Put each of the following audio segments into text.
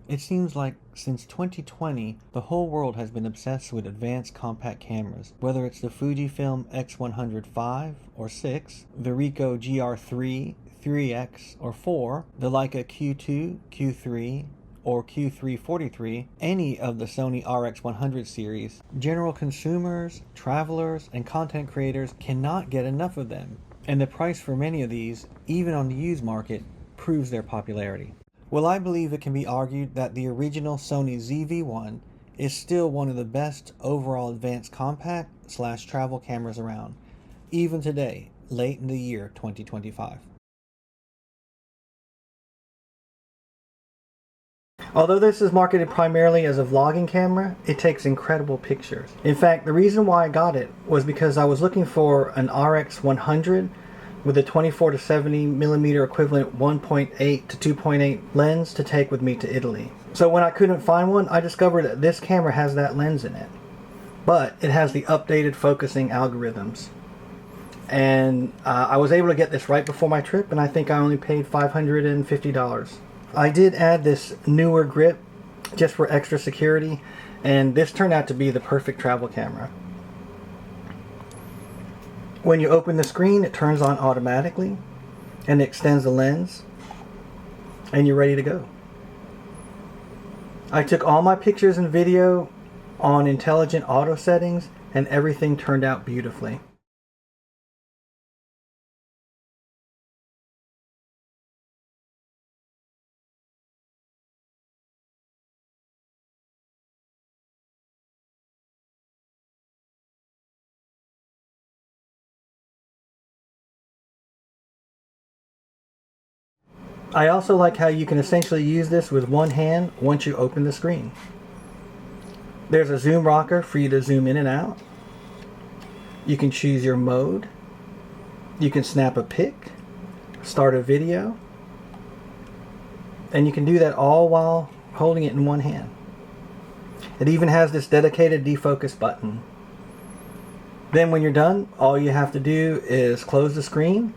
It seems like since 2020, the whole world has been obsessed with advanced compact cameras, whether it's the Fujifilm X100V or 6, the Ricoh GR3, 3X or 4, the Leica Q2, Q3, or Q343, any of the Sony RX100 series. General consumers, travelers, and content creators cannot get enough of them, and the price for many of these, even on the used market, proves their popularity. Well, I believe it can be argued that the original Sony ZV-1 is still one of the best overall advanced compact/travel cameras around, even today, late in the year 2025. Although this is marketed primarily as a vlogging camera, it takes incredible pictures. In fact, the reason why I got it was because I was looking for an RX100 with a 24 to 70 millimeter equivalent 1.8 to 2.8 lens to take with me to Italy. So when I couldn't find one, I discovered that this camera has that lens in it, but it has the updated focusing algorithms. And I was able to get this right before my trip, and I think I only paid $550. I did add this newer grip just for extra security, and this turned out to be the perfect travel camera. When you open the screen, it turns on automatically and extends the lens, and you're ready to go. I took all my pictures and video on intelligent auto settings, and everything turned out beautifully. I also like how you can essentially use this with one hand once you open the screen. There's a zoom rocker for you to zoom in and out. You can choose your mode. You can snap a pic, start a video, and you can do that all while holding it in one hand. It even has this dedicated defocus button. Then when you're done, all you have to do is close the screen.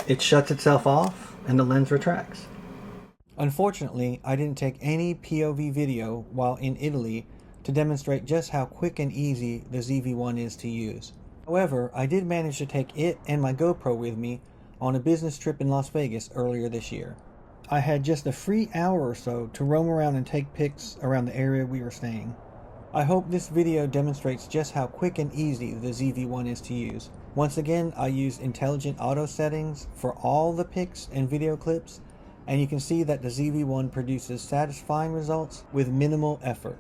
It shuts itself off, and the lens retracts. Unfortunately, I didn't take any POV video while in Italy to demonstrate just how quick and easy the ZV-1 is to use. However, I did manage to take it and my GoPro with me on a business trip in Las Vegas earlier this year. I had just a free hour or so to roam around and take pics around the area we were staying. I hope this video demonstrates just how quick and easy the ZV-1 is to use. Once again, I used intelligent auto settings for all the pics and video clips, and you can see that the ZV-1 produces satisfying results with minimal effort.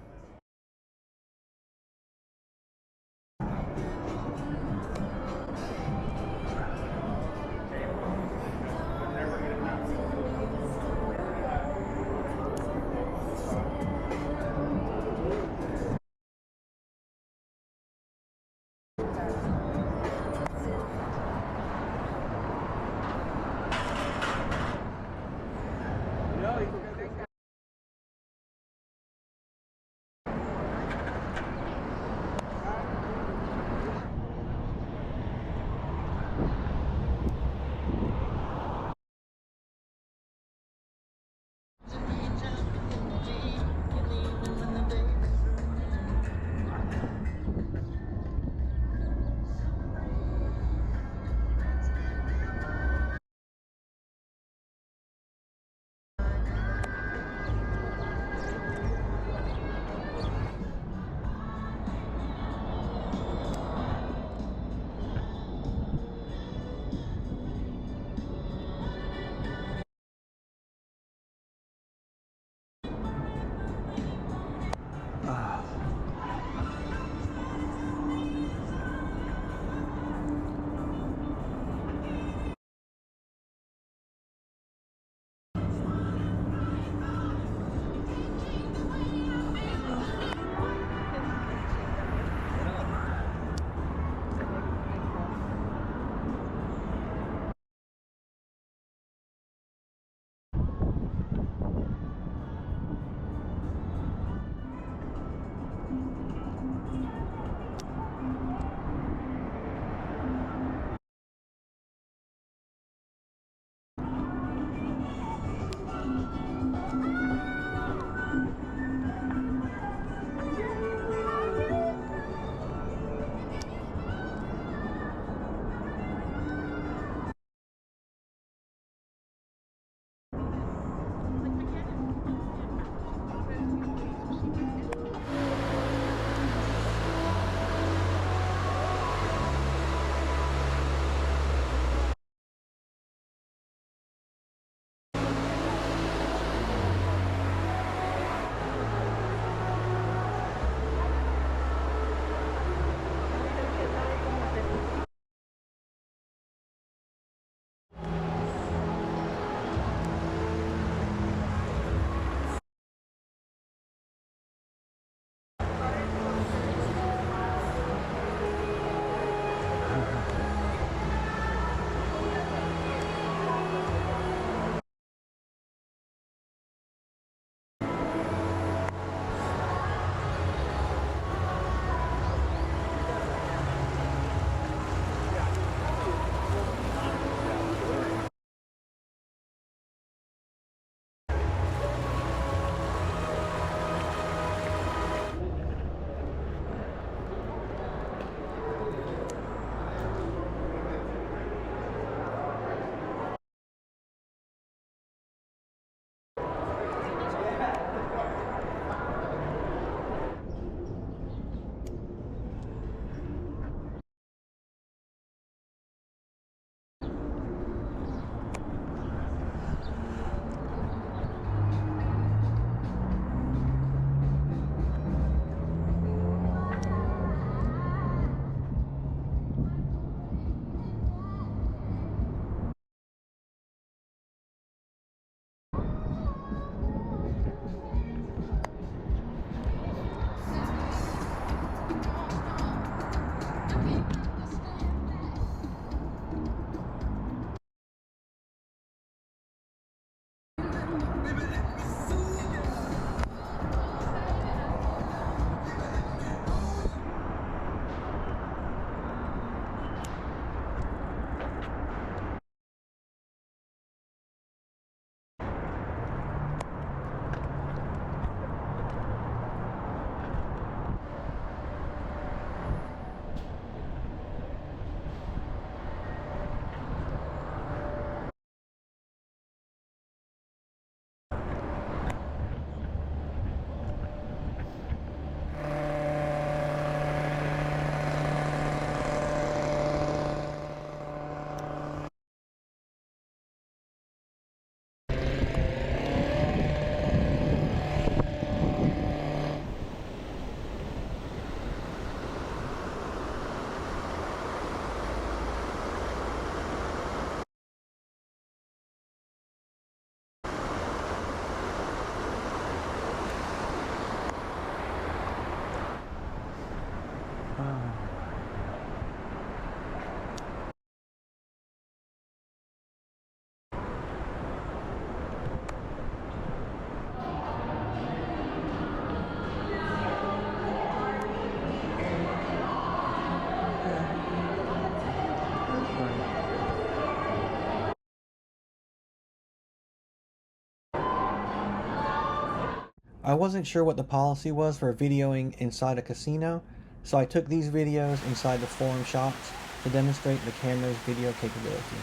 I wasn't sure what the policy was for videoing inside a casino, so I took these videos inside the forum shops to demonstrate the camera's video capability.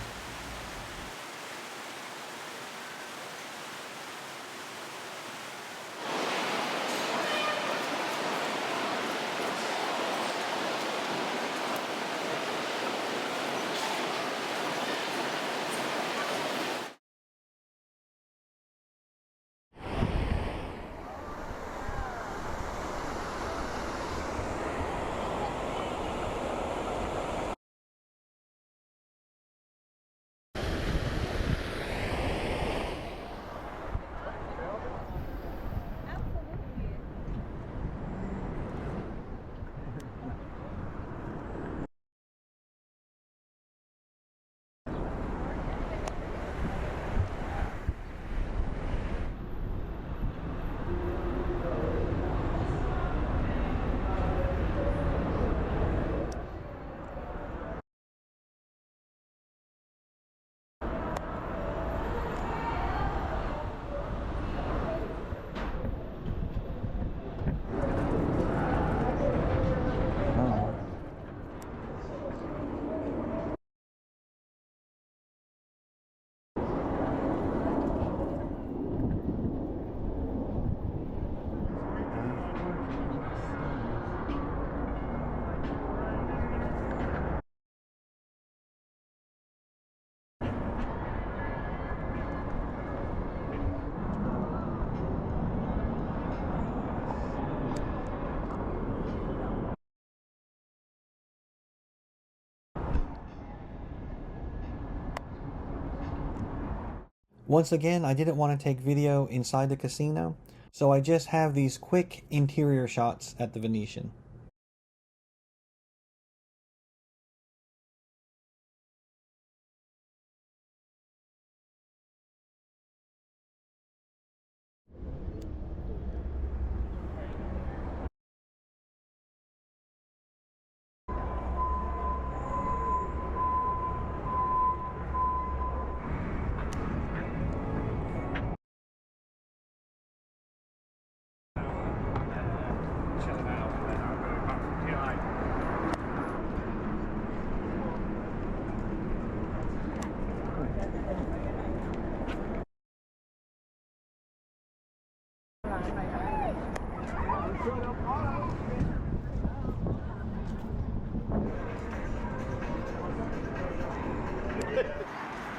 Once again, I didn't want to take video inside the casino, so I just have these quick interior shots at the Venetian.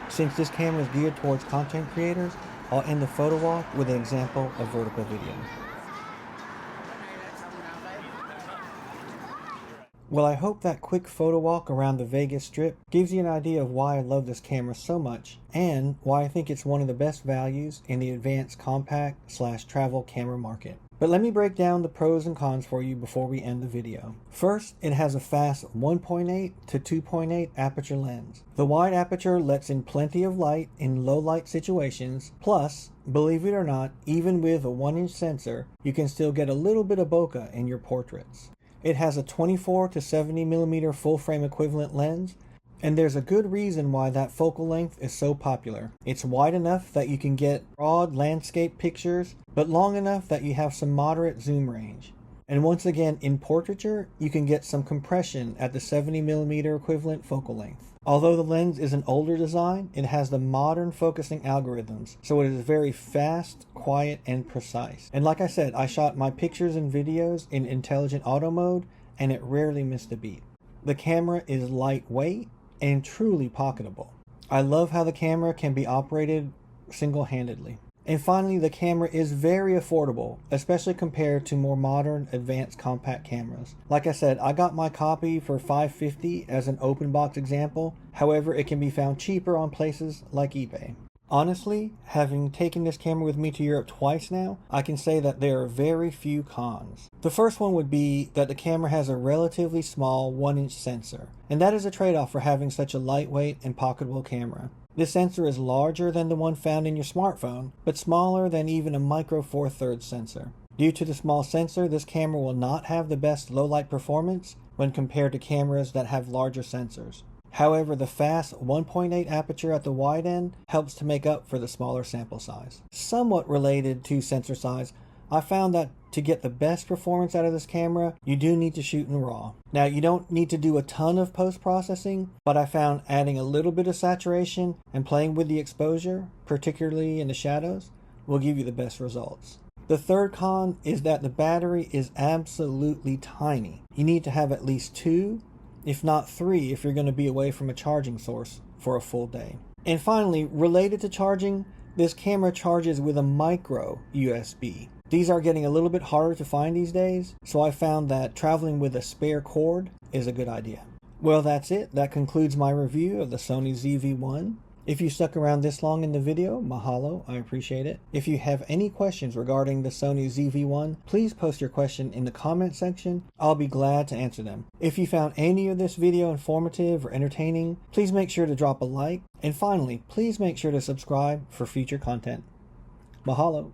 Since this camera is geared towards content creators, I'll end the Photowalk with an example of vertical video. Well, I hope that quick photo walk around the Vegas Strip gives you an idea of why I love this camera so much and why I think it's one of the best values in the advanced compact/travel camera market. But let me break down the pros and cons for you before we end the video. First, it has a fast 1.8 to 2.8 aperture lens. The wide aperture lets in plenty of light in low light situations, plus, believe it or not, even with a 1-inch sensor, you can still get a little bit of bokeh in your portraits. It has a 24 to 70 millimeter full frame equivalent lens, and there's a good reason why that focal length is so popular. It's wide enough that you can get broad landscape pictures, but long enough that you have some moderate zoom range. And once again, in portraiture, you can get some compression at the 70 millimeter equivalent focal length. Although the lens is an older design, it has the modern focusing algorithms, so it is very fast, quiet, and precise. And like I said, I shot my pictures and videos in intelligent auto mode, and it rarely missed a beat. The camera is lightweight and truly pocketable. I love how the camera can be operated single-handedly. And finally, the camera is very affordable, especially compared to more modern, advanced compact cameras. Like I said, I got my copy for $550 as an open box example. However, it can be found cheaper on places like eBay. Honestly, having taken this camera with me to Europe twice now, I can say that there are very few cons. The first one would be that the camera has a relatively small 1-inch sensor, and that is a trade-off for having such a lightweight and pocketable camera. This sensor is larger than the one found in your smartphone, but smaller than even a micro Four Thirds sensor. Due to the small sensor, this camera will not have the best low-light performance when compared to cameras that have larger sensors. However, the fast 1.8 aperture at the wide end helps to make up for the smaller sample size. Somewhat related to sensor size, I found that to get the best performance out of this camera, you do need to shoot in RAW. Now, you don't need to do a ton of post-processing, but I found adding a little bit of saturation and playing with the exposure, particularly in the shadows, will give you the best results. The third con is that the battery is absolutely tiny. You need to have at least 2, if not 3, if you're going to be away from a charging source for a full day. And finally, related to charging, this camera charges with a micro USB. These are getting a little bit harder to find these days, so I found that traveling with a spare cord is a good idea. Well, that's it. That concludes my review of the Sony ZV-1. If you stuck around this long in the video, mahalo, I appreciate it. If you have any questions regarding the Sony ZV-1, please post your question in the comment section. I'll be glad to answer them. If you found any of this video informative or entertaining, please make sure to drop a like. And finally, please make sure to subscribe for future content. Mahalo.